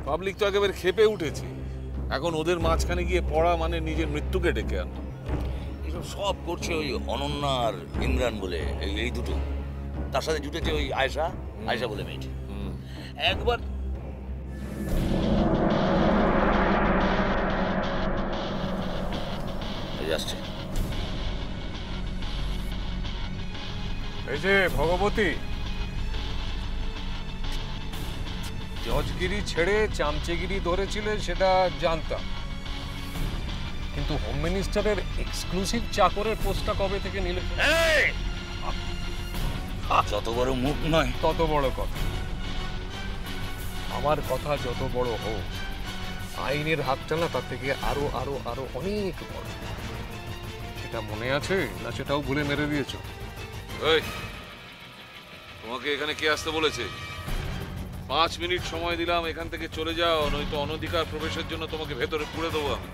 Public তো একেবারে ক্ষেপে উঠেছে। এখন ওদের মাঝখানে গিয়ে পড়া মানে নিজের মৃত্যুকে ডেকে আনা। এসব সব করছে ওই অনন্যা আর ইমরান বলে এই দুটো। তার সাথে জুটেছে ওই আয়েশা আয়েশা বলে মেয়েটি। একবার আসছে। এই যে ভগবতী, জজগিরি ছেড়ে চামচেগিরি ধরেছিলে সেটা জানতাম, কিন্তু হোম মিনিস্টারের এক্সক্লুসিভ চাকরের পোস্টটা কবে থেকে নিলে? যত বড় মুখ নয় তত বড় কথা। আমার কথা যত বড় হোক, আইনের হাতটা না তার থেকে আরো আরো আরো অনেক বড়। সেটা মনে আছে না সেটাও ভুলে মেরে দিয়েছো? এই, তোমাকে এখানে কে আসতে বলেছে? 5 মিনিট সময় দিলাম, এখান থেকে চলে যাও, নয়তো অনধিকার প্রবেশের জন্য তোমাকে ভেতরে পুরে দেবো আমি।